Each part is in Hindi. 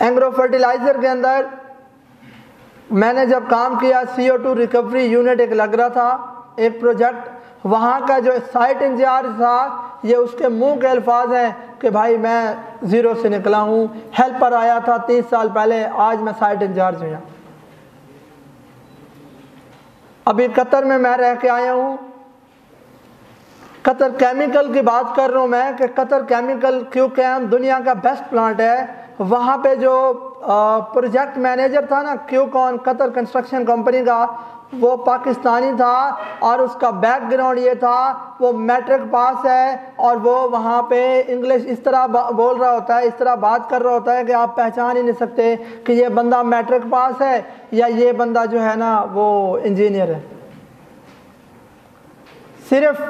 एग्रो फर्टिलाइज़र के अंदर मैंने जब काम किया, CO2 रिकवरी यूनिट एक लग रहा था, एक प्रोजेक्ट, वहाँ का जो साइट इंचार्ज था, ये उसके मुंह के अल्फाज हैं कि भाई मैं ज़ीरो से निकला हूँ, हेल्पर आया था 30 साल पहले, आज मैं साइट इंचार्ज हूँ। अभी कतर में मैं रह के आया हूँ, कतर केमिकल की बात कर रहा हूँ मैं कि कतर केमिकल क्योंकि दुनिया का बेस्ट प्लांट है। वहाँ पे जो प्रोजेक्ट मैनेजर था ना, क्यूकॉन कतर कंस्ट्रक्शन कंपनी का, वो पाकिस्तानी था और उसका बैकग्राउंड ये था, वो मैट्रिक पास है और वो वहाँ पे इंग्लिश इस तरह बोल रहा होता है, इस तरह बात कर रहा होता है कि आप पहचान ही नहीं सकते कि ये बंदा मैट्रिक पास है या ये बंदा जो है ना वो इंजीनियर है। सिर्फ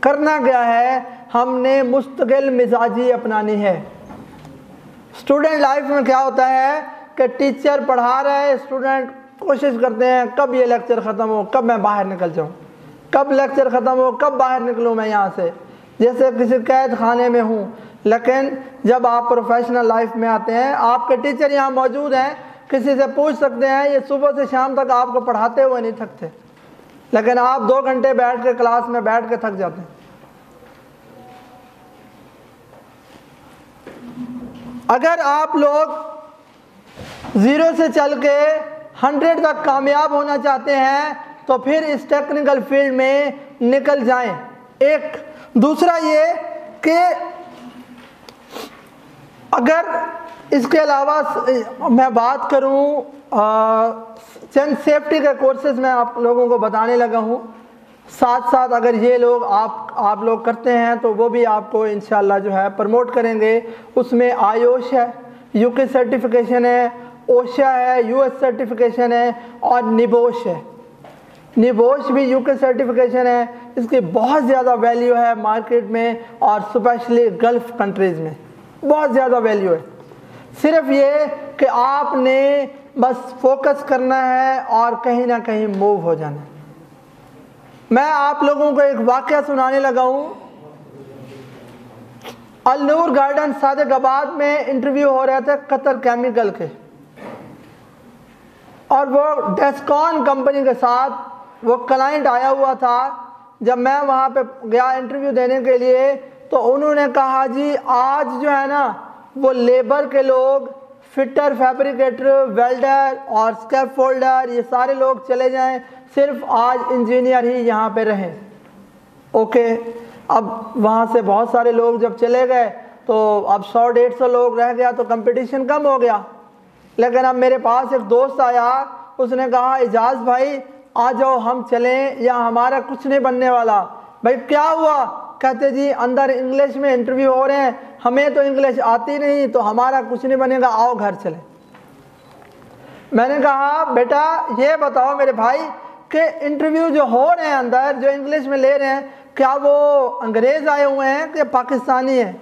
करना क्या है, हमने मुस्तकिल मिजाजी अपनानी है। स्टूडेंट लाइफ में क्या होता है कि टीचर पढ़ा रहा है, स्टूडेंट कोशिश करते हैं कब ये लेक्चर ख़त्म हो, कब मैं बाहर निकल जाऊँ, कब लेक्चर ख़त्म हो, कब बाहर निकलूँ मैं यहाँ से, जैसे किसी कैद खाने में हूँ। लेकिन जब आप प्रोफेशनल लाइफ में आते हैं, आपके टीचर यहाँ मौजूद हैं, किसी से पूछ सकते हैं, ये सुबह से शाम तक आपको पढ़ाते हुए नहीं थकते, लेकिन आप 2 घंटे बैठ के क्लास में बैठ के थक जाते हैं। अगर आप लोग 0 से चल के 100 तक कामयाब होना चाहते हैं तो फिर इस टेक्निकल फील्ड में निकल जाएं। एक दूसरा ये कि अगर इसके अलावा मैं बात करूं, चंद सेफ्टी के कोर्सेज मैं आप लोगों को बताने लगा हूं, साथ साथ अगर ये लोग आप लोग करते हैं तो वो भी आपको इंशाल्लाह जो है प्रमोट करेंगे। उसमें आयोश है, UK सर्टिफिकेशन है, ओशा है, US सर्टिफिकेशन है और निबोश है। निबोश भी UK सर्टिफिकेशन है। इसकी बहुत ज़्यादा वैल्यू है मार्केट में और स्पेशली गल्फ़ कंट्रीज़ में बहुत ज़्यादा वैल्यू है। सिर्फ ये कि आपने बस फोकस करना है और कहीं ना कहीं मूव हो जाना है। मैं आप लोगों को एक वाक़या सुनाने लगा हूँ। अल-नूर गार्डन सादिकाबाद में इंटरव्यू हो रहे थे कतर केमिकल के, और वो डेस्कॉन कंपनी के साथ वो क्लाइंट आया हुआ था। जब मैं वहाँ पे गया इंटरव्यू देने के लिए तो उन्होंने कहा जी आज जो है ना वो लेबर के लोग, फिटर, फैब्रिकेटर, वेल्डर और स्कैफोल्डर, ये सारे लोग चले जाएं, सिर्फ आज इंजीनियर ही यहाँ पे रहें। ओके, अब वहाँ से बहुत सारे लोग जब चले गए तो अब 100-150 लोग रह गया तो कंपटीशन कम हो गया। लेकिन अब मेरे पास एक दोस्त आया, उसने कहा इजाज़ भाई आ जाओ हम चलें या हमारा कुछ नहीं बनने वाला। भाई क्या हुआ? कहते जी अंदर इंग्लिश में इंटरव्यू हो रहे हैं, हमें तो इंग्लिश आती नहीं तो हमारा कुछ नहीं बनेगा, आओ घर चले। मैंने कहा बेटा ये बताओ मेरे भाई कि इंटरव्यू जो हो रहे हैं अंदर, जो इंग्लिश में ले रहे हैं, क्या वो अंग्रेज़ आए हुए हैं कि पाकिस्तानी हैं?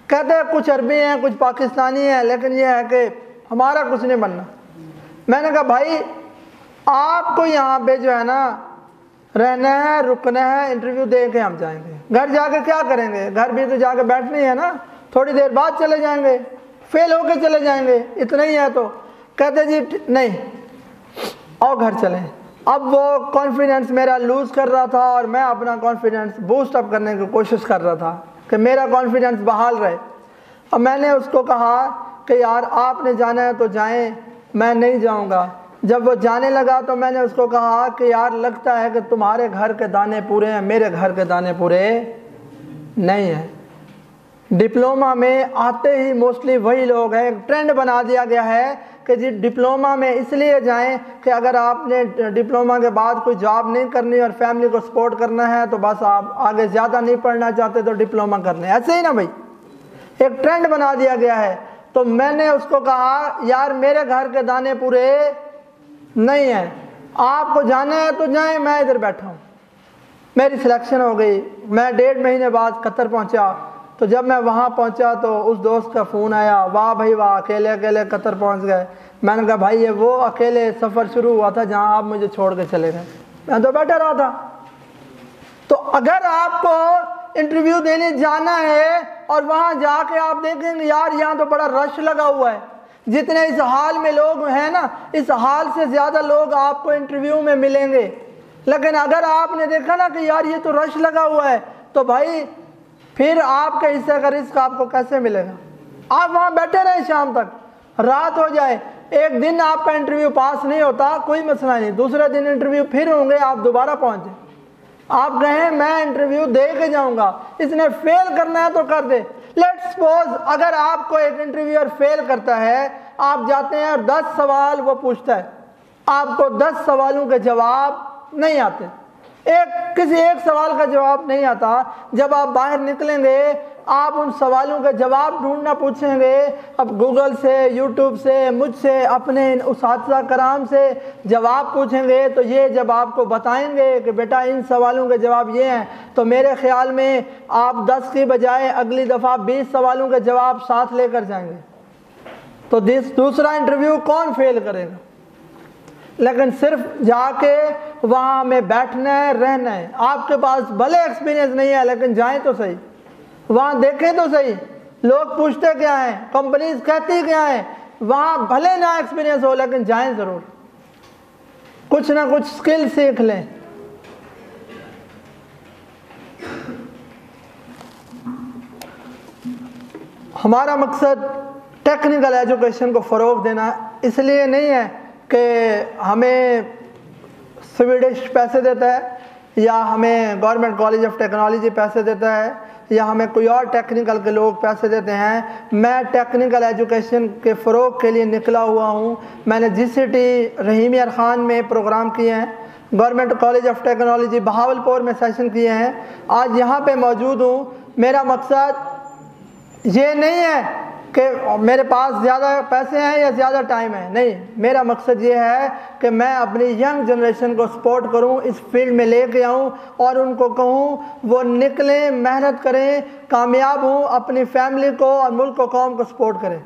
कहते हैं कुछ अरबी हैं कुछ पाकिस्तानी हैं, लेकिन ये है कि हमारा कुछ नहीं बनना। मैंने कहा भाई आपको यहाँ पे जो है ना रहना है, रुकना है, इंटरव्यू दे के हम जाएंगे। घर जाके क्या करेंगे? घर भी तो जाके बैठनी है ना, थोड़ी देर बाद चले जाएंगे, फेल होके चले जाएंगे, इतना ही है। तो कहते जी नहीं आओ घर चलें। अब वो कॉन्फिडेंस मेरा लूज़ कर रहा था और मैं अपना कॉन्फिडेंस बूस्ट अप करने की कोशिश कर रहा था कि मेरा कॉन्फिडेंस बहाल रहे। अब मैंने उसको कहा कि यार आपने जाना है तो जाएं, मैं नहीं जाऊंगा। जब वो जाने लगा तो मैंने उसको कहा कि यार लगता है कि तुम्हारे घर के दाने पूरे हैं, मेरे घर के दाने पूरे नहीं हैं। डिप्लोमा में आते ही मोस्टली वही लोग हैं, एक ट्रेंड बना दिया गया है कि जी डिप्लोमा में इसलिए जाएं कि अगर आपने डिप्लोमा के बाद कोई जॉब नहीं करनी और फैमिली को सपोर्ट करना है तो बस आप आगे ज़्यादा नहीं पढ़ना चाहते तो डिप्लोमा कर लें। ऐसे ही ना भाई, एक ट्रेंड बना दिया गया है। तो मैंने उसको कहा यार मेरे घर के दाने पूरे नहीं है, आपको जाना है तो जाएं, मैं इधर बैठा हूँ। मेरी सिलेक्शन हो गई। मैं 1.5 महीने बाद कतर पहुँचा। तो जब मैं वहाँ पहुँचा तो उस दोस्त का फ़ोन आया, वाह भाई वाह अकेले अकेले कतर पहुँच गए। मैंने कहा भाई ये वो अकेले सफ़र शुरू हुआ था जहाँ आप मुझे छोड़ के चले गए, मैं तो बैठा रहा था। तो अगर आपको इंटरव्यू देने जाना है और वहाँ जाके आप देखेंगे यार यहाँ तो बड़ा रश लगा हुआ है, जितने इस हाल में लोग हैं ना, इस हाल से ज़्यादा लोग आपको इंटरव्यू में मिलेंगे। लेकिन अगर आपने देखा ना कि यार ये तो रश लगा हुआ है, तो भाई फिर आपके हिस्से का रिस्क आपको कैसे मिलेगा? आप वहाँ बैठे रहे शाम तक, रात हो जाए, एक दिन आपका इंटरव्यू पास नहीं होता, कोई मसला नहीं, दूसरे दिन इंटरव्यू फिर होंगे, आप दोबारा पहुँचे, आप कहें मैं इंटरव्यू दे के जाऊँगा, इसने फेल करना है तो कर दे। लेट्स सपोज अगर आपको एक इंटरव्यूअर फेल करता है, आप जाते हैं और 10 सवाल वो पूछता है, आपको 10 सवालों के जवाब नहीं आते, किसी एक सवाल का जवाब नहीं आता, जब आप बाहर निकलेंगे आप उन सवालों के जवाब ढूंढना पूछेंगे। अब गूगल से, यूट्यूब से, मुझसे, अपने उस्ताद कराम से जवाब पूछेंगे, तो ये जब आपको बताएंगे कि बेटा इन सवालों के जवाब ये हैं, तो मेरे ख्याल में आप 10 की बजाय अगली दफ़ा 20 सवालों के जवाब साथ लेकर जाएंगे। तो दूसरा इंटरव्यू कौन फेल करेगा? लेकिन सिर्फ जाके वहाँ में बैठना है, रहना है। आपके पास भले एक्सपीरियंस नहीं है, लेकिन जाएं तो सही, वहाँ देखें तो सही, लोग पूछते क्या हैं, कंपनीज कहती क्या हैं, वहाँ भले ना एक्सपीरियंस हो, लेकिन जाएं ज़रूर, कुछ ना कुछ स्किल सीख लें। हमारा मकसद टेक्निकल एजुकेशन को फ़रोग़ देना इसलिए नहीं है कि हमें स्वीडिश पैसे देता है, या हमें गवर्नमेंट कॉलेज ऑफ टेक्नोलॉजी पैसे देता है, या हमें कोई और टेक्निकल के लोग पैसे देते हैं। मैं टेक्निकल एजुकेशन के फ़रोग़ के लिए निकला हुआ हूँ। मैंने GCT रहीम यार ख़ान में प्रोग्राम किए हैं, government college of technology Bahawalpur में सेशन किए हैं, आज यहाँ पे मौजूद हूँ। मेरा मकसद ये नहीं है कि मेरे पास ज़्यादा पैसे हैं या ज़्यादा टाइम है, नहीं, मेरा मकसद ये है कि मैं अपनी यंग जनरेशन को सपोर्ट करूं, इस फील्ड में लेके आऊं और उनको कहूं वो निकलें, मेहनत करें, कामयाब हों, अपनी फैमिली को और मुल्क को, कौम को सपोर्ट करें।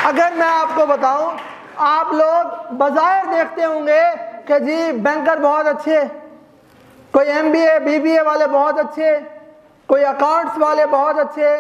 अगर मैं आपको बताऊं, आप लोग बाज़ाहिर देखते होंगे कि जी बैंकर बहुत अच्छे, कोई MBA BBA वाले बहुत अच्छे, कोई अकाउंट्स वाले बहुत अच्छे,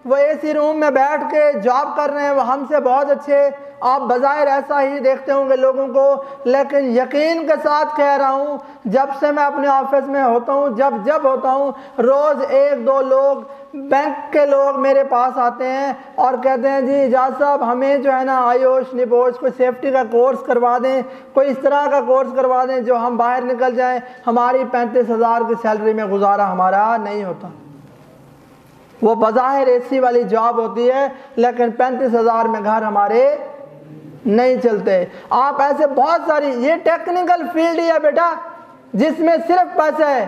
वो AC रूम में बैठ के जॉब कर रहे हैं, वो हमसे बहुत अच्छे। आप बाज़ाहिर ऐसा ही देखते होंगे लोगों को, लेकिन यकीन के साथ कह रहा हूँ, जब से मैं अपने ऑफिस में होता हूँ, जब होता हूँ, रोज़ 1-2 लोग, बैंक के लोग मेरे पास आते हैं और कहते हैं जी एजाज साहब हमें जो है ना आयोश निपोश कोई सेफ्टी का कोर्स करवा दें, कोई इस तरह का कोर्स करवा दें जो हम बाहर निकल जाएं, हमारी 35,000 की सैलरी में गुजारा हमारा नहीं होता। वो बाज़ाहिर AC वाली जॉब होती है, लेकिन 35,000 में घर हमारे नहीं चलते। आप ऐसे बहुत सारी, ये टेक्निकल फील्ड ही है बेटा जिसमें सिर्फ पैसा है,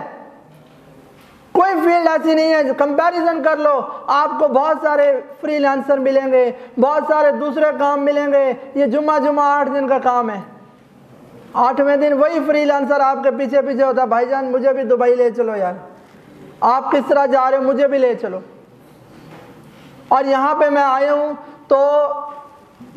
कोई फील्ड ऐसी नहीं है। कंपैरिजन कर लो, आपको बहुत सारे फ्रीलांसर मिलेंगे, बहुत सारे दूसरे काम मिलेंगे। ये जुम्मा 8 दिन का काम है, 8वें दिन वही फ्रीलांसर आपके पीछे पीछे होता है, भाईजान मुझे भी दुबई ले चलो यार, आप किस तरह जा रहे हो, मुझे भी ले चलो। और यहाँ पे मैं आया हूँ तो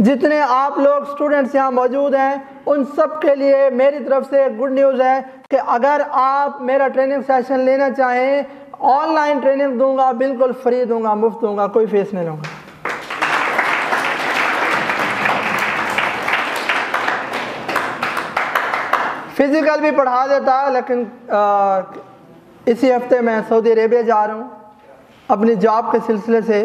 जितने आप लोग स्टूडेंट्स यहाँ मौजूद हैं उन सब के लिए मेरी तरफ से गुड न्यूज़ है कि अगर आप मेरा ट्रेनिंग सेशन लेना चाहें, ऑनलाइन ट्रेनिंग दूंगा, बिल्कुल फ्री दूंगा, मुफ्त दूंगा, कोई फीस नहीं लूँगा। फिज़िकल भी पढ़ा देता है, लेकिन इसी हफ्ते मैं सऊदी अरेबिया जा रहा हूँ अपनी जॉब के सिलसिले से,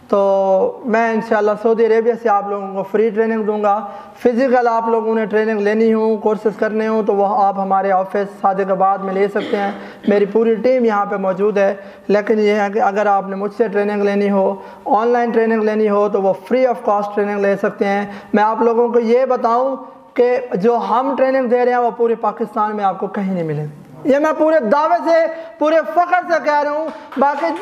तो मैं इंशाल्लाह सऊदी अरेबिया से आप लोगों को फ्री ट्रेनिंग दूंगा। फ़िज़िकल आप लोगों ने ट्रेनिंग लेनी हो, कोर्सेज करने हो, तो वह आप हमारे ऑफिस सादिकाबाद में ले सकते हैं। मेरी पूरी टीम यहाँ पे मौजूद है। लेकिन यह है कि अगर आपने मुझसे ट्रेनिंग लेनी हो, ऑनलाइन ट्रेनिंग लेनी हो, तो वो फ्री ऑफ कॉस्ट ट्रेनिंग ले सकते हैं। मैं आप लोगों को ये बताऊँ कि जो हम ट्रेनिंग दे रहे हैं वो पूरे पाकिस्तान में आपको कहीं नहीं मिलेगी। ये मैं पूरे दावे से, पूरे फ़ख्र से कह रहा हूँ। बाकी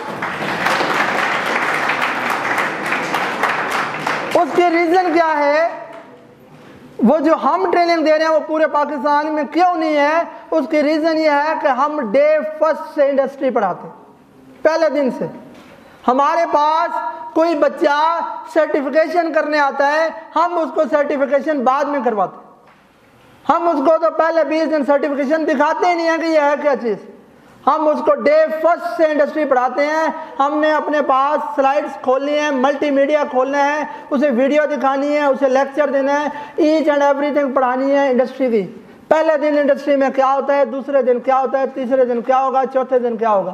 उसकी रीज़न क्या है, वो जो हम ट्रेनिंग दे रहे हैं वो पूरे पाकिस्तान में क्यों नहीं है, उसकी रीज़न ये है कि हम डे फर्स्ट से इंडस्ट्री पढ़ाते हैं, पहले दिन से। हमारे पास कोई बच्चा सर्टिफिकेशन करने आता है, हम उसको सर्टिफिकेशन बाद में करवाते हैं। हम उसको तो पहले 20 दिन सर्टिफिकेशन दिखाते ही नहीं है कि यह है क्या चीज़। हम उसको डे फर्स्ट से इंडस्ट्री पढ़ाते हैं। हमने अपने पास स्लाइड्स खोलनी है, मल्टीमीडिया खोलना है, उसे वीडियो दिखानी है, उसे लेक्चर देना है, ईच एंड एवरीथिंग पढ़ानी है इंडस्ट्री की। पहले दिन इंडस्ट्री में क्या होता है, दूसरे दिन क्या होता है, तीसरे दिन क्या होगा, चौथे दिन क्या होगा।